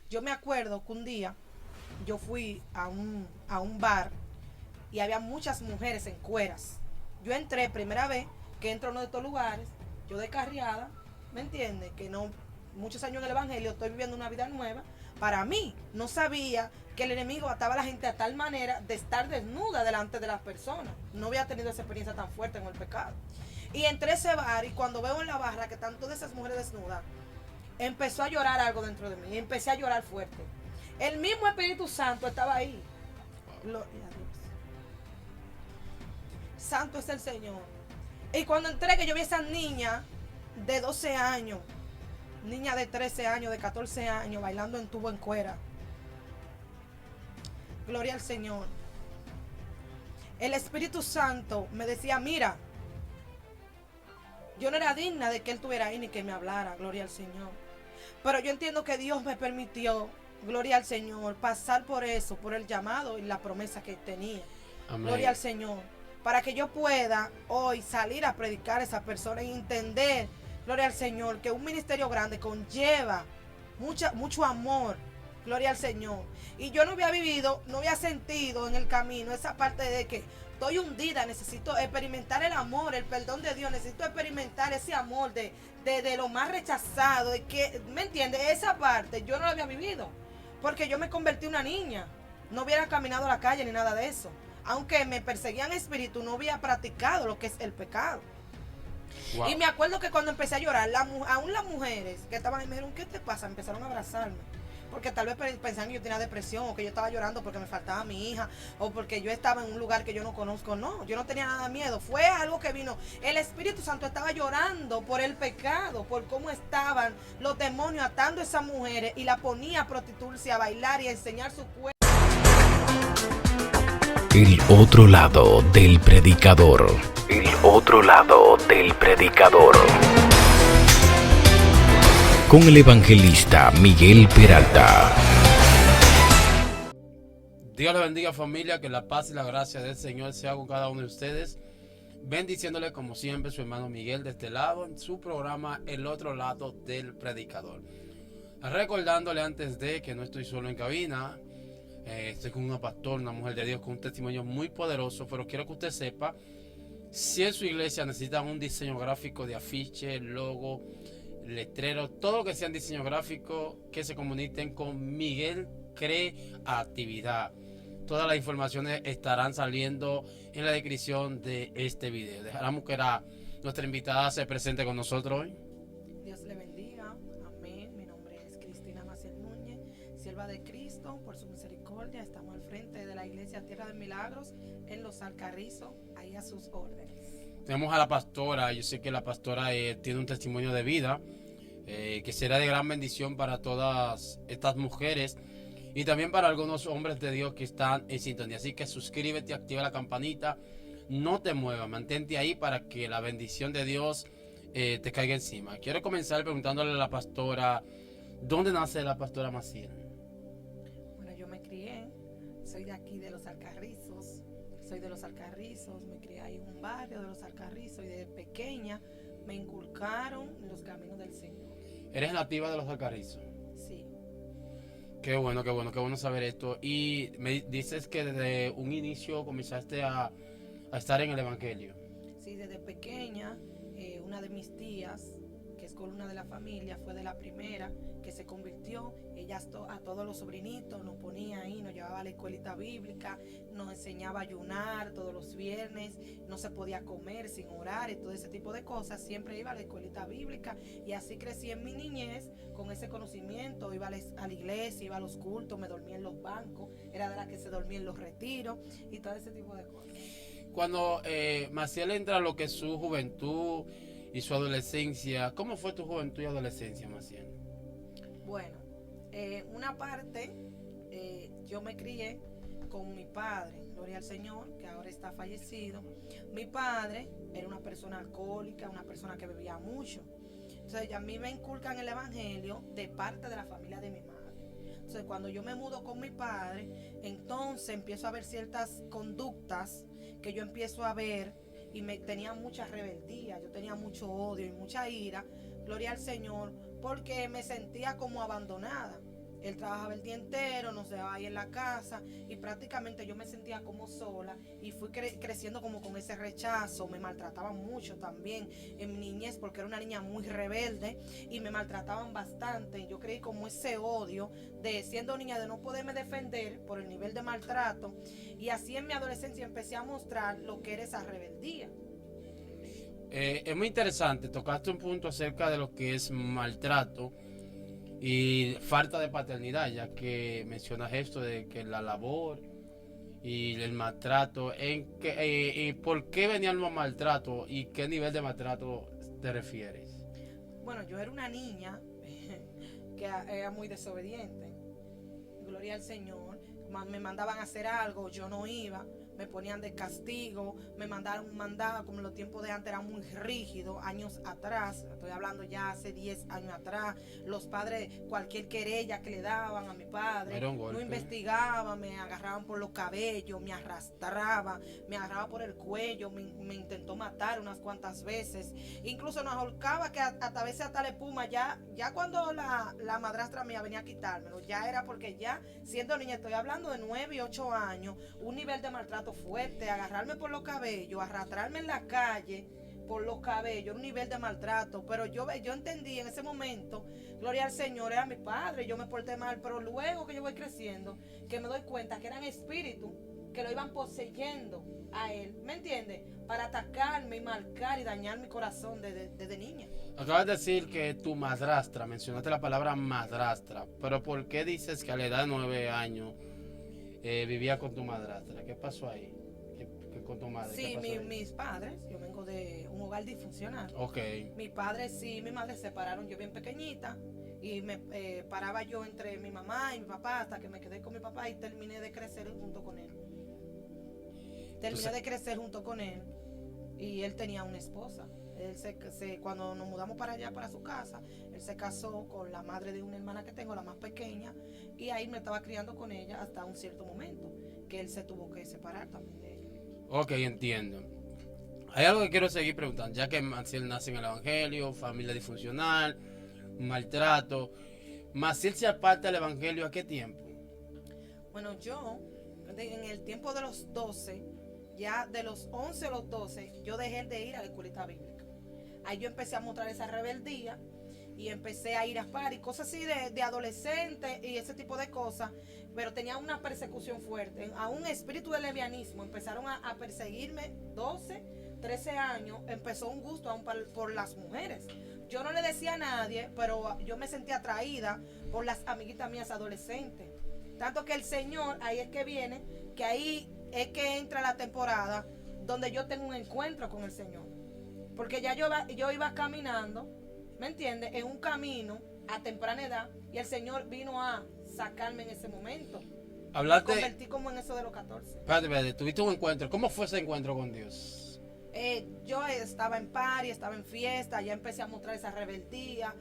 Yo me acuerdo que un día yo fui a un bar y había muchas mujeres en cueras. Yo entré, primera vez que entro a uno de estos lugares, yo descarriada, ¿me entiendes? Que no, muchos años en el Evangelio, estoy viviendo una vida nueva. Para mí, no sabía que el enemigo ataba a la gente a tal manera de estar desnuda delante de las personas. No había tenido esa experiencia tan fuerte en el pecado. Y entré a ese bar y cuando veo en la barra que están todas esas mujeres desnudas, empezó a llorar algo dentro de mí. Y empecé a llorar fuerte. El mismo Espíritu Santo estaba ahí. Gloria a Dios. Santo es el Señor. Y cuando entré, que yo vi a esa niña de 12 años, niña de 13 años, de 14 años, bailando en tubo en cuera. Gloria al Señor. El Espíritu Santo me decía, mira, yo no era digna de que Él estuviera ahí ni que me hablara, gloria al Señor. Pero yo entiendo que Dios me permitió, gloria al Señor, pasar por eso, por el llamado y la promesa que tenía. Amén. Gloria al Señor. Para que yo pueda hoy salir a predicar a esa persona y entender, gloria al Señor, que un ministerio grande conlleva mucho amor. Gloria al Señor. Y yo no había vivido, no había sentido en el camino esa parte de que estoy hundida, necesito experimentar el amor, el perdón de Dios, necesito experimentar ese amor de lo más rechazado, de que, ¿me entiendes? Esa parte yo no la había vivido, porque yo me convertí en una niña, no hubiera caminado a la calle ni nada de eso. Aunque me perseguían espíritu, no había practicado lo que es el pecado. Wow. Y me acuerdo que cuando empecé a llorar, aún las mujeres que estaban ahí me dijeron, ¿qué te pasa? Empezaron a abrazarme. Porque tal vez pensaban que yo tenía depresión o que yo estaba llorando porque me faltaba mi hija o porque yo estaba en un lugar que yo no conozco. No, yo no tenía nada de miedo. Fue algo que vino. El Espíritu Santo estaba llorando por el pecado, por cómo estaban los demonios atando a esas mujeres y la ponía a prostituirse, a bailar y a enseñar su cuerpo. El otro lado del predicador. El otro lado del predicador. Con el evangelista Miguel Peralta. Dios le bendiga, familia, que la paz y la gracia del Señor sea con cada uno de ustedes. Bendiciéndole como siempre su hermano Miguel de este lado en su programa El otro lado del predicador. Recordándole antes de que no estoy solo en cabina, estoy con una pastora, una mujer de Dios con un testimonio muy poderoso, pero quiero que usted sepa, si en su iglesia necesitan un diseño gráfico de afiche, logo, letrero, todo lo que sea diseño gráfico, que se comuniquen con Miguel Creatividad. Todas las informaciones estarán saliendo en la descripción de este video. Dejamos que nuestra invitada se presente con nosotros hoy. Dios le bendiga. Amén. Mi nombre es Cristina Maciel Núñez, sierva de Cristo. Por su misericordia estamos al frente de la iglesia Tierra de Milagros en Los Alcarrizos, ahí a sus órdenes. Tenemos a la pastora. Yo sé que la pastora tiene un testimonio de vida que será de gran bendición para todas estas mujeres y también para algunos hombres de Dios que están en sintonía. Así que suscríbete, activa la campanita, no te muevas, mantente ahí para que la bendición de Dios te caiga encima. Quiero comenzar preguntándole a la pastora, ¿dónde nace la pastora Maciel? Bueno, yo me crié, soy de aquí de Los Alcarrizos, me crié ahí en un barrio de Los Alcarrizos y desde pequeña me inculcaron los caminos del Señor. ¿Eres nativa de Los Alcarrizos? Sí. Qué bueno saber esto. Y me dices que desde un inicio comenzaste a estar en el Evangelio. Sí, desde pequeña, una de mis tías, que es columna de la familia, fue de la primera que se convirtió. Ella a todos los sobrinitos nos ponía ahí, nos llevaba a la escuelita bíblica, nos enseñaba a ayunar todos los viernes, no se podía comer sin orar y todo ese tipo de cosas. Siempre iba a la escuelita bíblica y así crecí en mi niñez con ese conocimiento. Iba a la iglesia, iba a los cultos, me dormía en los bancos, era de la que se dormía en los retiros y todo ese tipo de cosas. Cuando Maciel entra a lo que es su juventud y su adolescencia, ¿cómo fue tu juventud y adolescencia, Maciel? Bueno, una parte, yo me crié con mi padre, gloria al Señor, que ahora está fallecido. Mi padre era una persona alcohólica, una persona que bebía mucho. Entonces a mí me inculcan el evangelio de parte de la familia de mi madre. Entonces cuando yo me mudo con mi padre, entonces empiezo a ver ciertas conductas que yo empiezo a ver y tenía mucha rebeldía, yo tenía mucho odio y mucha ira, gloria al Señor, porque me sentía como abandonada. Él trabajaba el día entero, nos dejaba ahí en la casa y prácticamente yo me sentía como sola y fui creciendo como con ese rechazo. Me maltrataban mucho también en mi niñez porque era una niña muy rebelde y me maltrataban bastante. Yo creí como ese odio de siendo niña de no poderme defender por el nivel de maltrato, y así en mi adolescencia empecé a mostrar lo que era esa rebeldía. Es muy interesante, tocaste un punto acerca de lo que es maltrato y falta de paternidad, ya que mencionas esto de que la labor y el maltrato, ¿por qué venían los maltratos y qué nivel de maltrato te refieres? Bueno, yo era una niña que era muy desobediente. Gloria al Señor. Me mandaban a hacer algo, yo no iba. Me ponían de castigo, me mandaron mandado, como los tiempos de antes eran muy rígidos, años atrás, estoy hablando ya hace 10 años atrás, los padres, cualquier querella que le daban a mi padre, no investigaban, me agarraban por los cabellos, me agarraba por el cuello, me intentó matar unas cuantas veces, incluso nos ahorcaba que hasta a veces hasta la espuma, ya cuando la madrastra mía venía a quitármelo, ya era porque ya siendo niña, estoy hablando de 9 y 8 años, un nivel de maltrato fuerte, agarrarme por los cabellos, arrastrarme en la calle por los cabellos, un nivel de maltrato, pero yo entendí en ese momento, gloria al Señor, era mi padre, yo me porté mal, pero luego que yo voy creciendo, que me doy cuenta que eran espíritus que lo iban poseyendo a él, ¿me entiendes? Para atacarme y marcar y dañar mi corazón desde niña. Acabas de decir que tu madrastra, mencionaste la palabra madrastra, pero ¿por qué dices que a la edad de 9 años vivía con tu madrastra? ¿Qué pasó ahí? ¿Qué con tu madre? Sí, mis padres, yo vengo de un hogar disfuncional. Ok. Mi padre sí, mi madre se separaron yo bien pequeñita y me paraba yo entre mi mamá y mi papá hasta que me quedé con mi papá y terminé de crecer junto con él. Y él tenía una esposa. Él cuando nos mudamos para allá, para su casa, él se casó con la madre de una hermana que tengo, la más pequeña, y ahí me estaba criando con ella hasta un cierto momento, que él se tuvo que separar también de ella. Ok, entiendo. Hay algo que quiero seguir preguntando, ya que Maciel nace en el Evangelio, familia disfuncional, maltrato. Maciel se aparta del Evangelio, ¿a qué tiempo? Bueno, yo, en el tiempo de los 12, ya de los 11 a los 12, yo dejé de ir a la escuelita bíblica. Ahí yo empecé a mostrar esa rebeldía y empecé a ir a party, cosas así de adolescente y ese tipo de cosas, pero tenía una persecución fuerte, a un espíritu de levianismo, empezaron a perseguirme 12, 13 años, empezó un gusto aún por las mujeres. Yo no le decía a nadie, pero yo me sentía atraída por las amiguitas mías adolescentes. Tanto que el Señor, ahí es que viene, que ahí es que entra la temporada donde yo tengo un encuentro con el Señor. Porque ya yo iba caminando, ¿me entiendes? En un camino a temprana edad y el Señor vino a sacarme en ese momento. Me convertí como en eso de los 14. Espérate, tuviste un encuentro. ¿Cómo fue ese encuentro con Dios? Yo estaba en party, estaba en fiesta, ya empecé a mostrar esa rebeldía,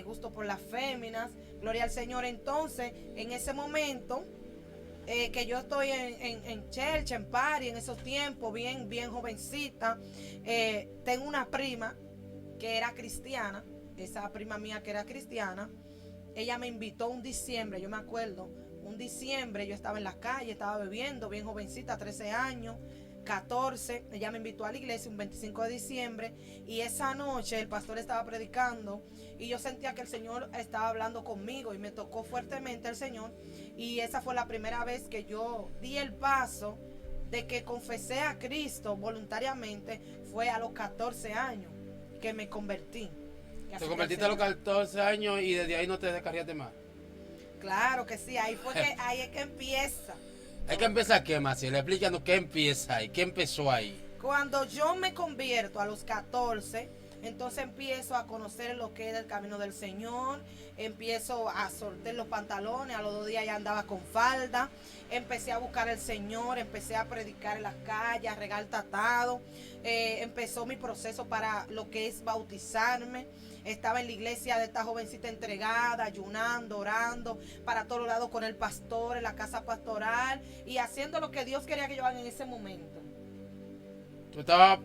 gusto por las féminas, gloria al Señor. Entonces, en ese momento, que yo estoy en church, en party, en esos tiempos, bien jovencita, tengo una prima que era cristiana, esa prima mía que era cristiana, ella me invitó un diciembre, yo me acuerdo, un diciembre yo estaba en la calle, estaba bebiendo, bien jovencita, 13 años, 14, ella me invitó a la iglesia un 25 de diciembre y esa noche el pastor estaba predicando y yo sentía que el Señor estaba hablando conmigo y me tocó fuertemente el Señor y esa fue la primera vez que yo di el paso de que confesé a Cristo voluntariamente, fue a los 14 años que me convertí. Te convertiste a los 14 años y desde ahí no te descarriaste más. Claro que sí, ahí es que empieza. Hay que empezar qué, Maciel, explícanos qué empieza ahí, qué empezó ahí. Cuando yo me convierto a los 14, entonces empiezo a conocer lo que es el camino del Señor, empiezo a soltar los pantalones, a los 2 días ya andaba con falda, empecé a buscar al Señor, empecé a predicar en las calles, a regar tatado, empezó mi proceso para lo que es bautizarme. Estaba en la iglesia de esta jovencita entregada, ayunando, orando, para todos lados con el pastor, en la casa pastoral y haciendo lo que Dios quería que yo haga en ese momento. Tú estabas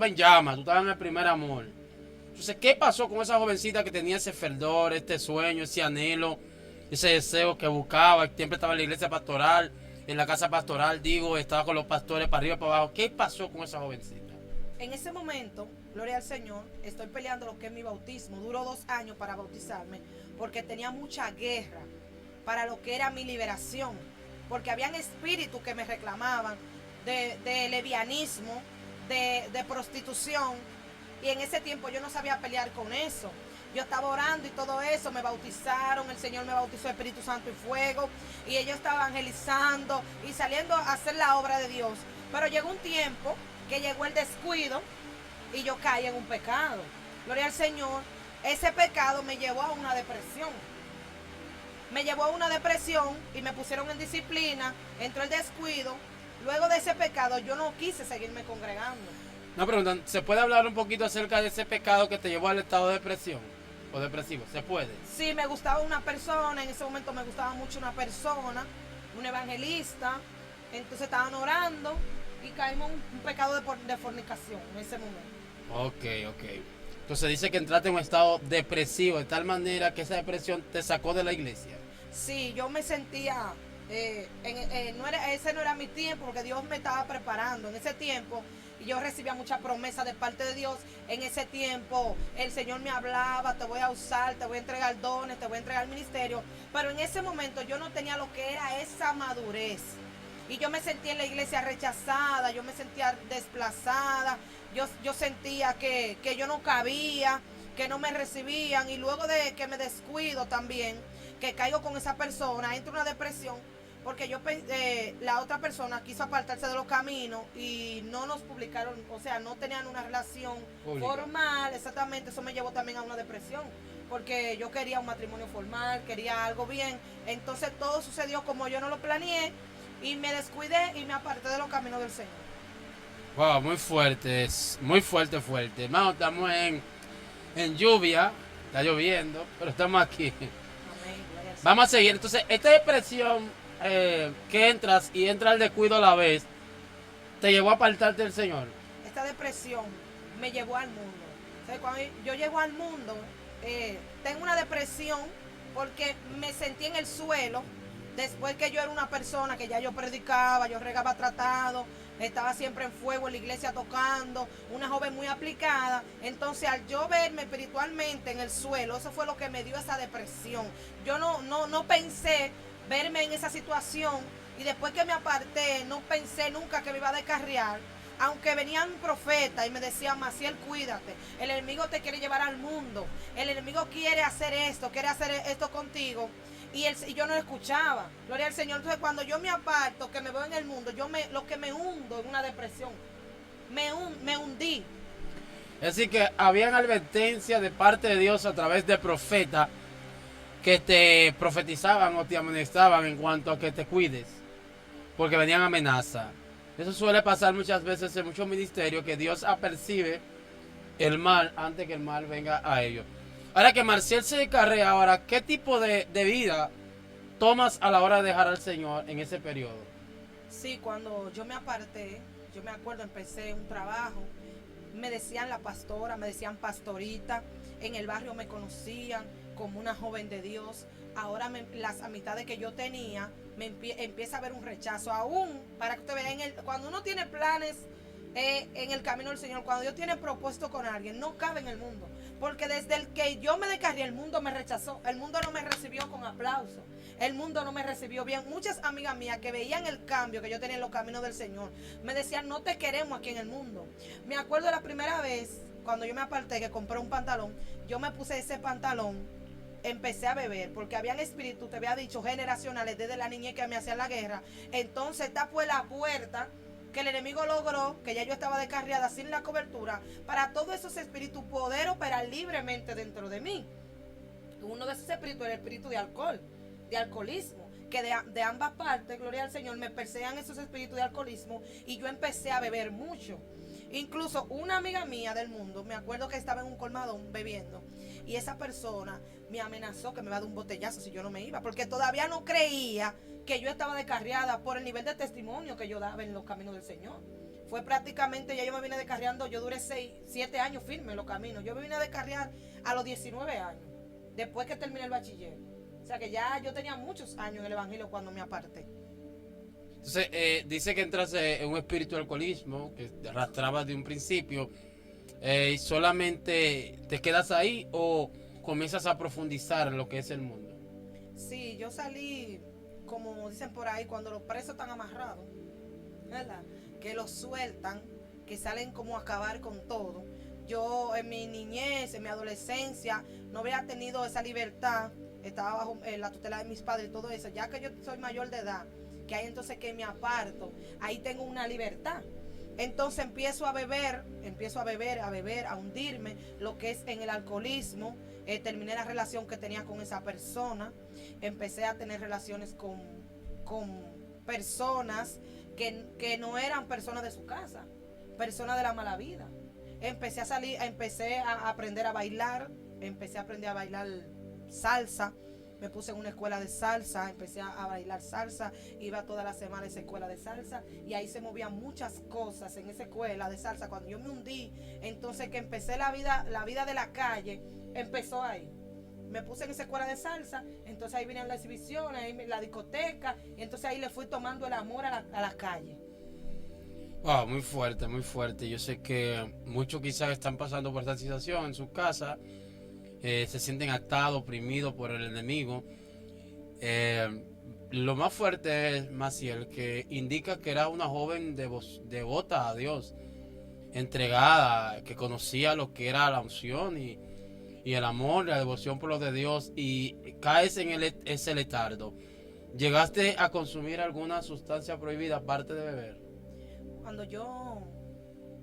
en llamas, tú estabas en el primer amor. Entonces, ¿qué pasó con esa jovencita que tenía ese fervor, este sueño, ese anhelo ese deseo que buscaba, siempre estaba en la iglesia pastoral, en la casa pastoral, estaba con los pastores para arriba, para abajo. ¿Qué pasó con esa jovencita? En ese momento, gloria al Señor, estoy peleando lo que es mi bautismo. Duró 2 años para bautizarme porque tenía mucha guerra para lo que era mi liberación. Porque habían espíritus que me reclamaban de levianismo, de prostitución. Y en ese tiempo yo no sabía pelear con eso. Yo estaba orando y todo eso, me bautizaron, el Señor me bautizó Espíritu Santo y fuego. Y ellos estaban evangelizando y saliendo a hacer la obra de Dios. Pero llegó un tiempo que llegó el descuido y yo caí en un pecado. Gloria al Señor. Ese pecado me llevó a una depresión. Me llevó a una depresión y me pusieron en disciplina. Entró el descuido. Luego de ese pecado yo no quise seguirme congregando. No, preguntan, ¿se puede hablar un poquito acerca de ese pecado que te llevó al estado de depresión o depresivo? ¿Se puede? Sí, me gustaba una persona. En ese momento me gustaba mucho una persona, un evangelista. Entonces estaban orando y caímos en un pecado de fornicación en ese momento. Ok. Entonces dice que entraste en un estado depresivo, de tal manera que esa depresión te sacó de la iglesia. Sí, yo me sentía, ese no era mi tiempo, porque Dios me estaba preparando. En ese tiempo yo recibía muchas promesas de parte de Dios. En ese tiempo el Señor me hablaba, te voy a usar, te voy a entregar dones, te voy a entregar ministerio. Pero en ese momento yo no tenía lo que era esa madurez. Y yo me sentía en la iglesia rechazada, yo me sentía desplazada, yo sentía que yo no cabía, que no me recibían. Y luego de que me descuido también, que caigo con esa persona, entro en una depresión, porque la otra persona quiso apartarse de los caminos y no nos publicaron, o sea, no tenían una relación formal, exactamente. Eso me llevó también a una depresión, porque yo quería un matrimonio formal, quería algo bien. Entonces todo sucedió como yo no lo planeé. Y me descuidé y me aparté de los caminos del Señor. Wow, muy fuerte, Hermano, estamos en lluvia, está lloviendo, pero estamos aquí. Amén, vamos a seguir. Entonces, esta depresión que entras y entra el descuido a la vez, te llevó a apartarte del Señor. Esta depresión me llevó al mundo. O sea, cuando yo llego al mundo, tengo una depresión porque me sentí en el suelo. Después que yo era una persona que ya yo predicaba, yo regaba tratado, estaba siempre en fuego en la iglesia tocando, una joven muy aplicada. Entonces al yo verme espiritualmente en el suelo, eso fue lo que me dio esa depresión. Yo no pensé verme en esa situación, y después que me aparté no pensé nunca que me iba a descarriar. Aunque venían profetas y me decían: Maciel, cuídate, el enemigo te quiere llevar al mundo, el enemigo quiere hacer esto contigo. Y yo no escuchaba. Gloria al Señor. Entonces cuando yo me aparto, que me veo en el mundo, lo que me hundo en una depresión. Me hundí. Es decir, que habían advertencias de parte de Dios a través de profetas que te profetizaban o te amonestaban en cuanto a que te cuides, porque venían amenazas. Eso suele pasar muchas veces en muchos ministerios, que Dios apercibe el mal antes que el mal venga a ellos. Ahora que Maciel se descarrea, ahora, ¿qué tipo de vida tomas a la hora de dejar al Señor en ese periodo? Sí, cuando yo me aparté, yo me acuerdo, empecé un trabajo, me decían la pastora, me decían pastorita, en el barrio me conocían como una joven de Dios. Ahora las amistades que yo tenía, empieza a haber un rechazo. Aún, para que usted vea, cuando uno tiene planes en el camino del Señor, cuando Dios tiene propósito con alguien, no cabe en el mundo. Porque desde el que yo me descarrié, el mundo me rechazó. El mundo no me recibió con aplauso. El mundo no me recibió bien. Muchas amigas mías que veían el cambio que yo tenía en los caminos del Señor, me decían: no te queremos aquí en el mundo. Me acuerdo la primera vez, cuando yo me aparté, que compré un pantalón, yo me puse ese pantalón, empecé a beber, porque habían espíritus, te había dicho, generacionales, desde la niñez que me hacían la guerra. Entonces esta fue la puerta que el enemigo logró, que ya yo estaba descarriada sin la cobertura, para todos esos espíritus poder operar libremente dentro de mí. Uno de esos espíritus era el espíritu de alcohol, de alcoholismo, que de ambas partes, gloria al Señor, me perseguían esos espíritus de alcoholismo, y yo empecé a beber mucho. Incluso una amiga mía del mundo, me acuerdo que estaba en un colmadón bebiendo, y esa persona me amenazó que me iba a dar un botellazo si yo no me iba, porque todavía no creía que yo estaba descarriada por el nivel de testimonio que yo daba en los caminos del Señor. Fue prácticamente, ya yo me vine descarriando, yo duré 7 años firme en los caminos. Yo me vine a descarriar a los 19 años, después que terminé el bachiller. sea que ya yo tenía muchos años en el evangelio cuando me aparté. Entonces, dice que entraste en un espíritu de alcoholismo, que te arrastrabas de un principio, y solamente te quedas ahí o comienzas a profundizar en lo que es el mundo. Sí, yo salí, como dicen por ahí, cuando los presos están amarrados, ¿verdad? Que los sueltan, que salen como a acabar con todo. Yo en mi niñez, en mi adolescencia, no había tenido esa libertad, estaba bajo la tutela de mis padres y todo eso. Ya que yo soy mayor de edad, que hay entonces que me aparto, ahí tengo una libertad. Entonces empiezo a beber, a hundirme, lo que es en el alcoholismo. Terminé la relación que tenía con esa persona, empecé a tener relaciones con personas que no eran personas de su casa, personas de la mala vida. Empecé a aprender a bailar, salsa. Me puse en una escuela de salsa, empecé a bailar salsa, iba toda la semana a esa escuela de salsa y ahí se movían muchas cosas en esa escuela de salsa. Cuando yo me hundí, entonces que empecé la vida de la calle, empezó ahí. Me puse en esa escuela de salsa, entonces ahí vinieron las exhibiciones, ahí la discoteca, y entonces ahí le fui tomando el amor a la calle. Wow, muy fuerte, muy fuerte. Yo sé que muchos quizás están pasando por esta situación en su casa. Se sienten atados, oprimidos por el enemigo. Lo más fuerte es Maciel, que indica que era una joven devota a Dios, entregada, que conocía lo que era la unción y el amor, la devoción por lo de Dios, y caes en ese letardo. ¿Llegaste a consumir alguna sustancia prohibida aparte de beber? Cuando yo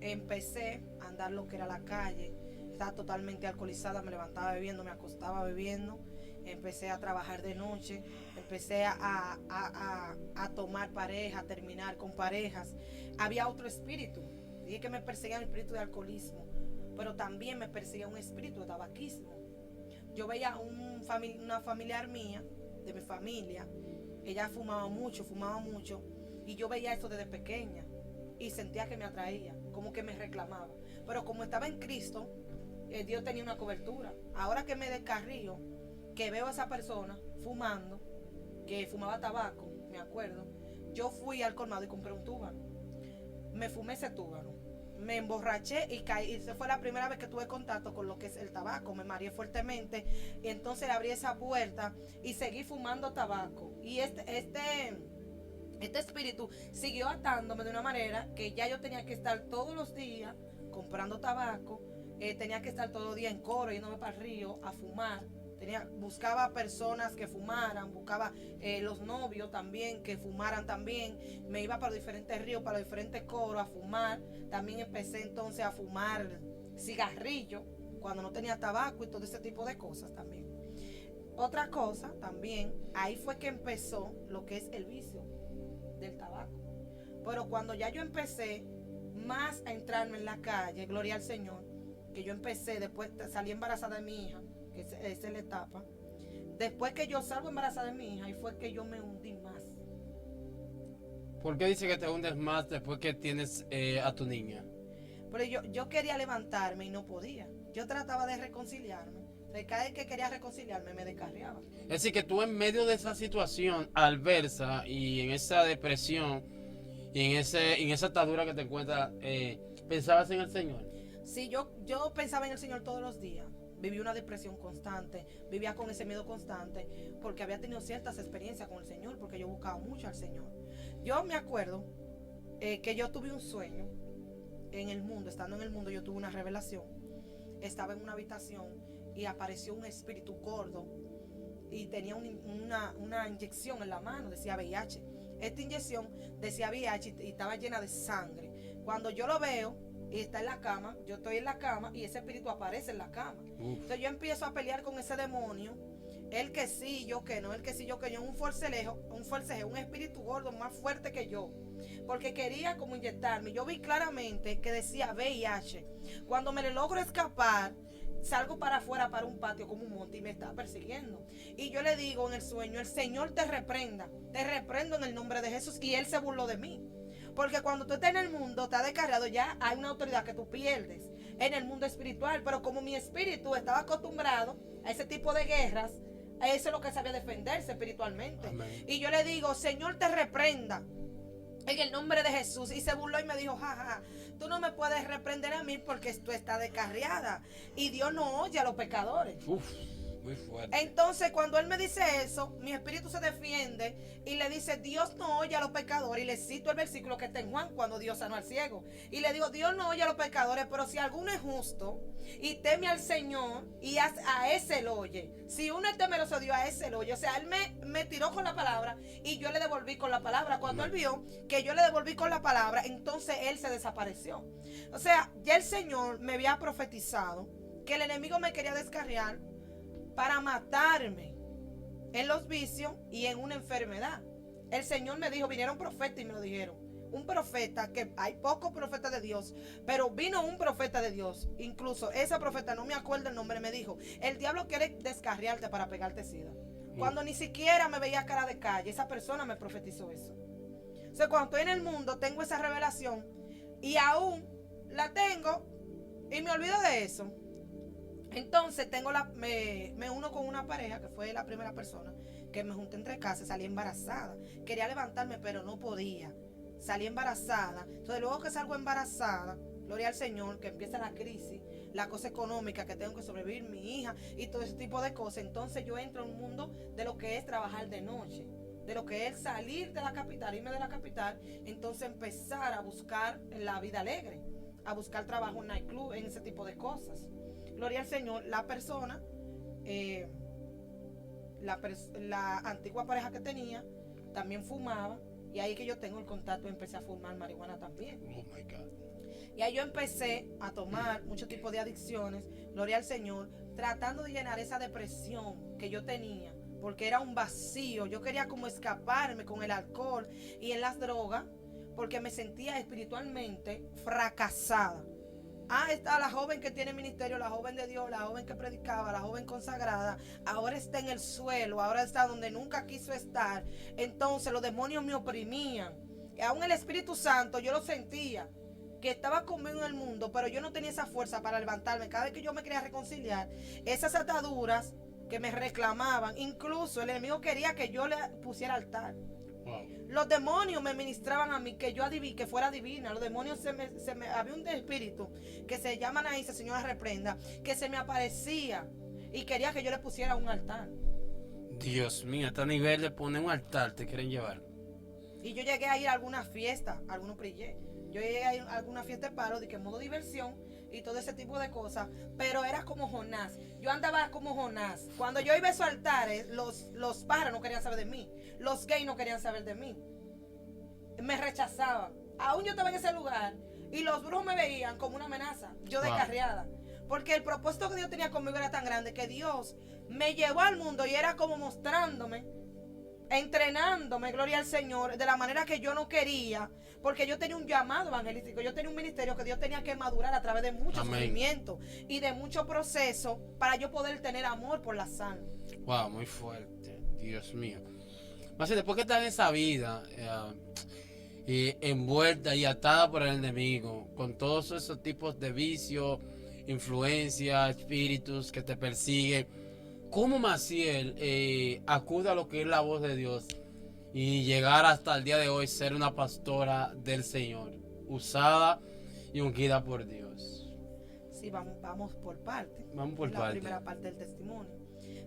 empecé a andar lo que era la calle, estaba totalmente alcoholizada, me levantaba bebiendo, me acostaba bebiendo, empecé a trabajar de noche, empecé a tomar pareja, a terminar con parejas. Había otro espíritu, dije que me perseguía un espíritu de alcoholismo, pero también me perseguía un espíritu de tabaquismo. Yo veía una familiar mía, de mi familia, ella fumaba mucho, y yo veía eso desde pequeña y sentía que me atraía, como que me reclamaba. Pero como estaba en Cristo, Dios tenía una cobertura. Ahora que me descarrío, que veo a esa persona fumando, que fumaba tabaco, me acuerdo, yo fui al colmado y compré un túbano. Me fumé ese túbano, me emborraché y caí. Esa fue la primera vez que tuve contacto con lo que es el tabaco. Me mareé fuertemente y entonces abrí esa puerta y seguí fumando tabaco. Y este espíritu siguió atándome de una manera que ya yo tenía que estar todos los días comprando tabaco. Tenía que estar todo el día en coro, yéndome para el río a fumar. Buscaba personas que fumaran, buscaba los novios también que fumaran también. Me iba para los diferentes ríos, para los diferentes coros a fumar. También empecé entonces a fumar cigarrillo cuando no tenía tabaco y todo ese tipo de cosas también. Otra cosa también, ahí fue que empezó lo que es el vicio del tabaco. Pero cuando ya yo empecé más a entrarme en la calle, gloria al Señor, que yo empecé, después salí embarazada de mi hija, que esa es la etapa. Después que yo salgo embarazada de mi hija, y fue que yo me hundí más. ¿Por qué dice que te hundes más después que tienes a tu niña? Pero yo quería levantarme y no podía. Yo trataba de reconciliarme. Cada vez que quería reconciliarme me descarriaba. Es decir, que tú en medio de esa situación adversa y en esa depresión y en esa atadura que te encuentras, ¿pensabas en el Señor? Sí, yo pensaba en el Señor todos los días. Viví una depresión constante, vivía con ese miedo constante, porque había tenido ciertas experiencias con el Señor, porque yo buscaba mucho al Señor. Yo me acuerdo que yo tuve un sueño en el mundo, estando en el mundo, yo tuve una revelación. Estaba en una habitación y apareció un espíritu gordo y tenía una inyección en la mano, decía VIH. Esta inyección decía VIH y estaba llena de sangre. Cuando yo lo veo, y está en la cama, yo estoy en la cama y ese espíritu aparece en la cama. Entonces yo empiezo a pelear con ese demonio, él que sí, yo que no, él que sí, yo que no, un forcejo, un espíritu gordo más fuerte que yo, porque quería como inyectarme. Yo vi claramente que decía VIH. Cuando me le logro escapar, salgo para afuera, para un patio como un monte y me está persiguiendo. Y yo le digo en el sueño, el Señor te reprenda, te reprendo en el nombre de Jesús. Y él se burló de mí. Porque cuando tú estás en el mundo, estás descarriado, ya hay una autoridad que tú pierdes en el mundo espiritual. Pero como mi espíritu estaba acostumbrado a ese tipo de guerras, Eso es lo que sabía defenderse espiritualmente. Amén. Y yo le digo, Señor, te reprenda en el nombre de Jesús. Y se burló y me dijo, jaja, tú no me puedes reprender a mí porque tú estás descarriada. Y Dios no oye a los pecadores. Uf, muy fuerte. Entonces, cuando él me dice eso, mi espíritu se defiende y le dice, Dios no oye a los pecadores. Y le cito el versículo que está en Juan, cuando Dios sanó al ciego. Y le digo, Dios no oye a los pecadores, pero si alguno es justo y teme al Señor, y a ese lo oye. Si uno es temeroso a Dios, a ese lo oye. O sea, él me tiró con la palabra y yo le devolví con la palabra. Cuando él vio que yo le devolví con la palabra, entonces él se desapareció. O sea, ya el Señor me había profetizado que el enemigo me quería descarriar para matarme en los vicios y en una enfermedad. El Señor me dijo, vinieron profetas y me lo dijeron. Un profeta, que hay pocos profetas de Dios, pero vino un profeta de Dios. Incluso esa profeta, no me acuerdo el nombre, me dijo, el diablo quiere descarriarte para pegarte sida. Cuando ni siquiera me veía cara de calle, esa persona me profetizó eso. O sea, cuando estoy en el mundo, tengo esa revelación y aún la tengo y me olvido de eso. Entonces me uno con una pareja que fue la primera persona que me junté entre casas, salí embarazada. Quería levantarme, pero no podía. Salí embarazada. Entonces luego que salgo embarazada, gloria al Señor, que empieza la crisis, la cosa económica, que tengo que sobrevivir mi hija y todo ese tipo de cosas. Entonces yo entro en un mundo de lo que es trabajar de noche, de lo que es salir de la capital, irme de la capital, entonces empezar a buscar la vida alegre, a buscar trabajo en nightclub, en ese tipo de cosas. Gloria al Señor, la persona, la antigua pareja que tenía, también fumaba. Y ahí que yo tengo el contacto, empecé a fumar marihuana también. Oh my God. Y ahí yo empecé a tomar muchos tipos de adicciones, gloria al Señor, tratando de llenar esa depresión que yo tenía, porque era un vacío. Yo quería como escaparme con el alcohol y en las drogas, porque me sentía espiritualmente fracasada. Está la joven que tiene ministerio, la joven de Dios, la joven que predicaba, la joven consagrada. Ahora está en el suelo, ahora está donde nunca quiso estar. Entonces los demonios me oprimían. Y aún el Espíritu Santo yo lo sentía, que estaba conmigo en el mundo, pero yo no tenía esa fuerza para levantarme. Cada vez que yo me quería reconciliar, esas ataduras que me reclamaban, incluso el enemigo quería que yo le pusiera altar. Wow. Los demonios me ministraban a mí que fuera divina. Los demonios había un espíritu que se llama Anaísa, Señora reprenda, que se me aparecía y quería que yo le pusiera un altar. Dios mío, hasta a nivel de poner un altar te quieren llevar. Y yo llegué a ir a alguna fiesta, algunos brillé. Yo llegué a ir a alguna fiesta de paro, de que modo diversión y todo ese tipo de cosas, pero era como Jonás. Yo andaba como Jonás. Cuando yo iba a esos altares, los pájaros no querían saber de mí, los gays no querían saber de mí, me rechazaban. Aún yo estaba en ese lugar y los brujos me veían como una amenaza, yo descarriada, porque el propósito que Dios tenía conmigo era tan grande que Dios me llevó al mundo y era como mostrándome, entrenándome, gloria al Señor, de la manera que yo no quería, porque yo tenía un llamado evangelístico, yo tenía un ministerio que Dios tenía que madurar a través de mucho sufrimiento y de mucho proceso para yo poder tener amor por la sangre. Wow, muy fuerte, Dios mío. Más después que estás en esa vida envuelta y atada por el enemigo, con todos esos tipos de vicios, influencias, espíritus que te persiguen, ¿cómo Maciel acude a lo que es la voz de Dios y llegar hasta el día de hoy ser una pastora del Señor, usada y ungida por Dios? Sí, vamos por parte. Vamos por parte. La primera parte del testimonio.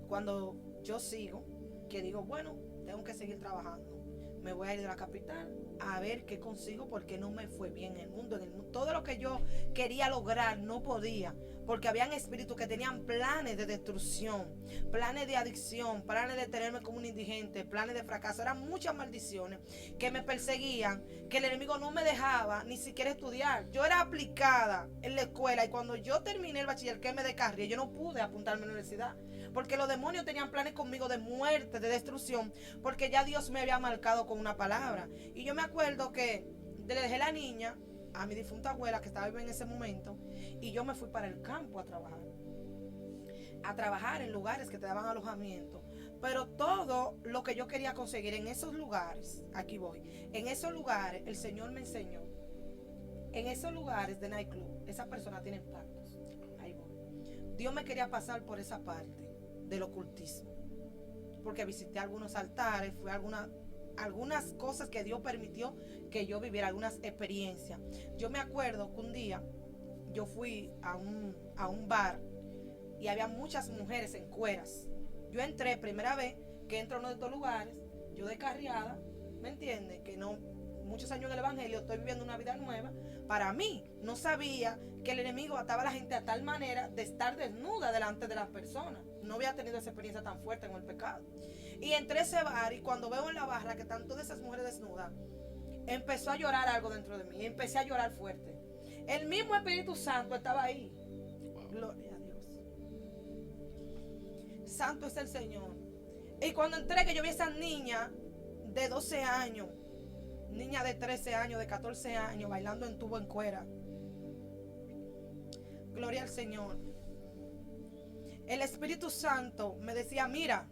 Cuando yo sigo, que digo, bueno, tengo que seguir trabajando. Me voy a ir de la capital a ver qué consigo, porque no me fue bien en el mundo. Todo lo que yo quería lograr no podía, porque habían espíritus que tenían planes de destrucción, planes de adicción, planes de tenerme como un indigente, planes de fracaso. Eran muchas maldiciones que me perseguían, que el enemigo no me dejaba ni siquiera estudiar. Yo era aplicada en la escuela y cuando yo terminé el bachiller, que me descarrié, yo no pude apuntarme a la universidad, porque los demonios tenían planes conmigo de muerte, de destrucción, porque ya Dios me había marcado con una palabra. Y yo me acuerdo que le dejé la niña a mi difunta abuela que estaba viva en ese momento y yo me fui para el campo a trabajar en lugares que te daban alojamiento. Pero todo lo que yo quería conseguir en esos lugares, aquí voy, en esos lugares el Señor me enseñó, en esos lugares de nightclub, esas personas tienen pactos. Ahí voy. Dios me quería pasar por esa parte del ocultismo. porque visité algunos altares, fue algunas cosas que Dios permitió que yo viviera, algunas experiencias. Yo me acuerdo que un día yo fui a un bar y había muchas mujeres en cueras. Yo entré, primera vez que entro a uno de estos lugares, yo descarriada, ¿me entiendes? Que no, muchos años en el evangelio, estoy viviendo una vida nueva. Para mí, no sabía que el enemigo ataba a la gente a tal manera de estar desnuda delante de las personas. No había tenido esa experiencia tan fuerte con el pecado. Y entré a ese bar y cuando veo en la barra que están todas esas mujeres desnudas, empezó a llorar algo dentro de mí. Empecé a llorar fuerte. El mismo Espíritu Santo estaba ahí. Wow. Gloria a Dios. Santo es el Señor. Y cuando entré, que yo vi a esas niñas de 12 años, niñas de 13 años, de 14 años, bailando en tubo en cuera. Gloria al Señor. El Espíritu Santo me decía, mira,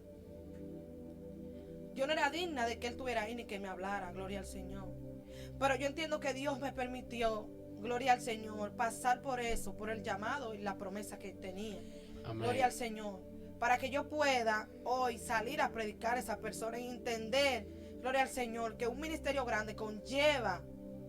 yo no era digna de que Él estuviera ahí ni que me hablara, gloria al Señor. Pero yo entiendo que Dios me permitió, gloria al Señor, pasar por eso, por el llamado y la promesa que tenía. Amén. Gloria al Señor. Para que yo pueda hoy salir a predicar a esa persona y entender, gloria al Señor, que un ministerio grande conlleva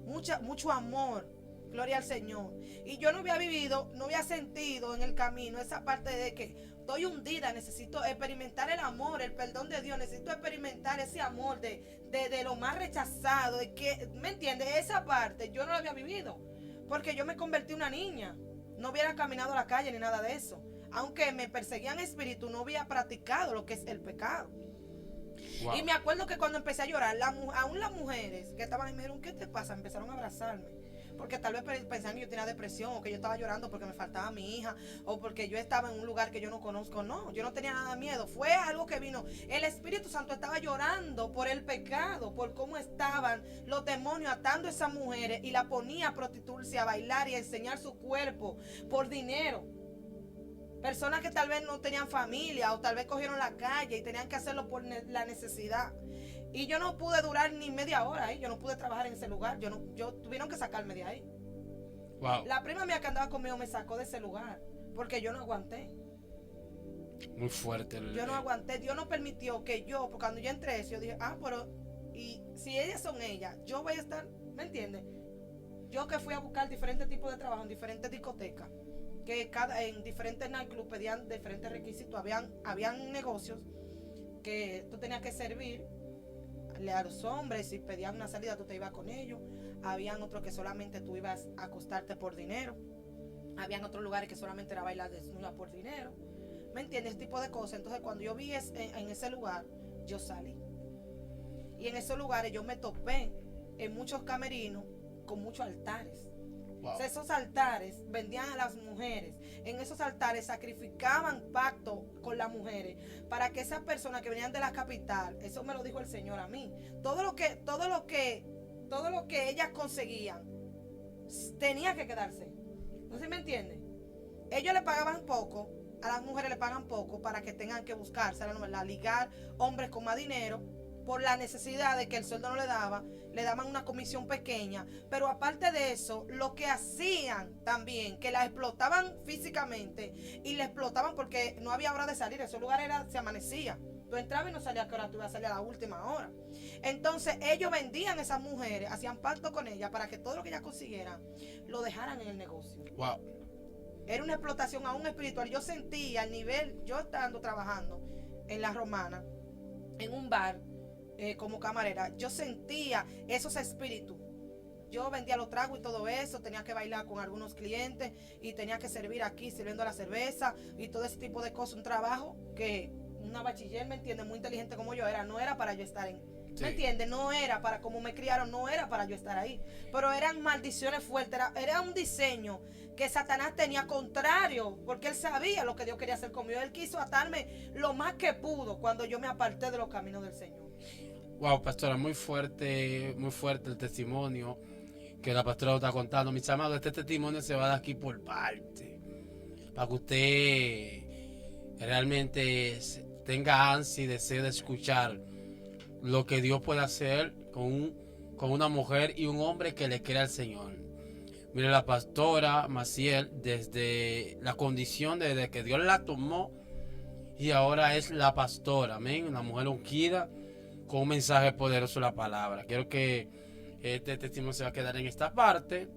mucho amor. Gloria al Señor. Y yo no había vivido, no había sentido en el camino esa parte de que estoy hundida, necesito experimentar el amor, el perdón de Dios, necesito experimentar ese amor de lo más rechazado, de que, ¿me entiendes? Esa parte yo no la había vivido, porque yo me convertí en una niña, no hubiera caminado a la calle ni nada de eso. Aunque me perseguían espíritu, no había practicado lo que es el pecado. Wow. Y me acuerdo que cuando empecé a llorar, aún las mujeres que estaban ahí me dijeron, ¿qué te pasa? Empezaron a abrazarme. Porque tal vez pensaban que yo tenía depresión, o que yo estaba llorando porque me faltaba mi hija, o porque yo estaba en un lugar que yo no conozco. No, yo no tenía nada de miedo. Fue algo que vino. El Espíritu Santo estaba llorando por el pecado, por cómo estaban los demonios atando a esas mujeres y la ponía a prostituirse, a bailar y a enseñar su cuerpo por dinero. Personas que tal vez no tenían familia o tal vez cogieron la calle y tenían que hacerlo por la necesidad. Y yo no pude durar ni media hora ahí. Yo no pude trabajar en ese lugar. Yo tuvieron que sacarme de ahí. Wow. La prima mía que andaba conmigo me sacó de ese lugar porque yo no aguanté. Muy fuerte. Yo no aguanté. Dios no permitió que porque cuando yo entré, yo dije, pero y si ellas son ellas, yo voy a estar, ¿me entiendes? Yo que fui a buscar diferentes tipos de trabajo en diferentes discotecas, que en diferentes nightclubs pedían diferentes requisitos. Habían negocios que tú tenías que servir a los hombres, si pedían una salida tú te ibas con ellos. Habían otros que solamente tú ibas a acostarte por dinero. Habían otros lugares que solamente era bailar desnuda por dinero. ¿Me entiendes? Ese tipo de cosas. Entonces cuando yo vi en ese lugar, yo salí. Y en esos lugares yo me topé en muchos camerinos con muchos altares. Wow. O sea, esos altares vendían a las mujeres. En esos altares sacrificaban pacto con las mujeres para que esas personas que venían de la capital, eso me lo dijo el Señor a mí, todo lo que ellas conseguían tenía que quedarse. ¿No se me entiende? Ellos le pagaban poco, a las mujeres le pagan poco para que tengan que buscarse la ligar hombres con más dinero. Por la necesidad de que el sueldo no le daban una comisión pequeña. Pero aparte de eso, lo que hacían también, que la explotaban físicamente y la explotaban porque no había hora de salir. Ese lugar se amanecía. Tú entrabas y no salías a qué hora, tú ibas a salir a la última hora. Entonces ellos vendían a esas mujeres, hacían pacto con ellas para que todo lo que ellas consiguieran lo dejaran en el negocio. Wow. Era una explotación aún espiritual. Yo sentía al nivel, yo estando trabajando en La Romana, en un bar, como camarera, yo sentía esos espíritus. Yo vendía los tragos y todo eso, tenía que bailar con algunos clientes y tenía que servir aquí sirviendo la cerveza y todo ese tipo de cosas. Un trabajo que una bachiller, ¿me entiende? Muy inteligente como yo era, no era para yo estar en... Sí. ¿Me entiendes? No era para, como me criaron, no era para yo estar ahí. Pero eran maldiciones fuertes, era un diseño que Satanás tenía contrario, porque él sabía lo que Dios quería hacer conmigo. Él quiso atarme lo más que pudo cuando yo me aparté de los caminos del Señor. Wow, pastora, muy fuerte el testimonio que la pastora está contando. Mis amados, este testimonio se va a dar aquí por parte, para que usted realmente tenga ansia y deseo de escuchar lo que Dios puede hacer con una mujer y un hombre que le crea al Señor. Mire, la pastora Maciel, desde la condición desde que Dios la tomó y ahora es la pastora, amén, una mujer ungida con un mensaje poderoso de la palabra. Quiero que este testimonio se va a quedar en esta parte.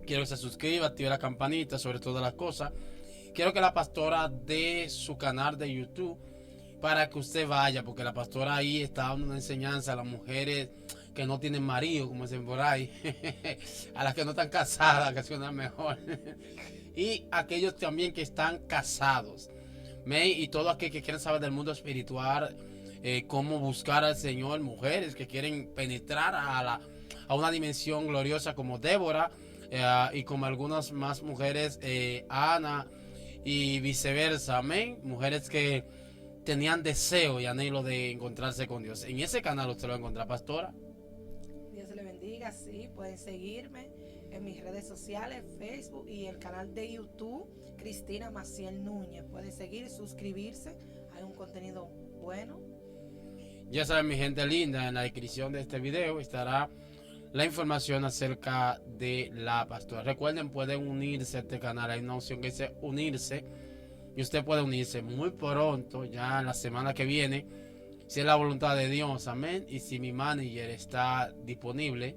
Quiero que se suscriba, active la campanita, sobre todas las cosas. Quiero que la pastora dé su canal de YouTube para que usted vaya, porque la pastora ahí está dando una enseñanza a las mujeres que no tienen marido, como dicen por ahí, a las que no están casadas, que suena mejor, y aquellos también que están casados, y todos aquellos que quieren saber del mundo espiritual, cómo buscar al Señor, mujeres que quieren penetrar a una dimensión gloriosa como Débora, y como algunas más mujeres, Ana y viceversa, amén, mujeres que tenían deseo y anhelo de encontrarse con Dios. En ese canal usted lo va a encontrar, pastora. Dios le bendiga, sí, pueden seguirme en mis redes sociales, Facebook y el canal de YouTube, Cristina Maciel Núñez. Pueden seguir, suscribirse, hay un contenido bueno. Ya saben, mi gente linda, en la descripción de este video estará la información acerca de la pastora. Recuerden, pueden unirse a este canal, hay una opción que dice unirse, y usted puede unirse muy pronto, ya en la semana que viene, si es la voluntad de Dios, amén, y si mi manager está disponible,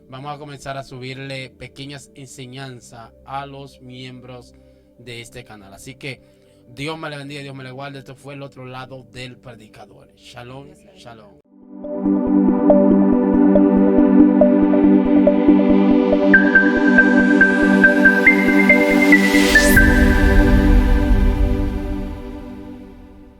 vamos a comenzar a subirle pequeñas enseñanzas a los miembros de este canal. Así que Dios me le bendiga, Dios me le guarde. Esto fue el otro lado del predicador. Shalom, shalom.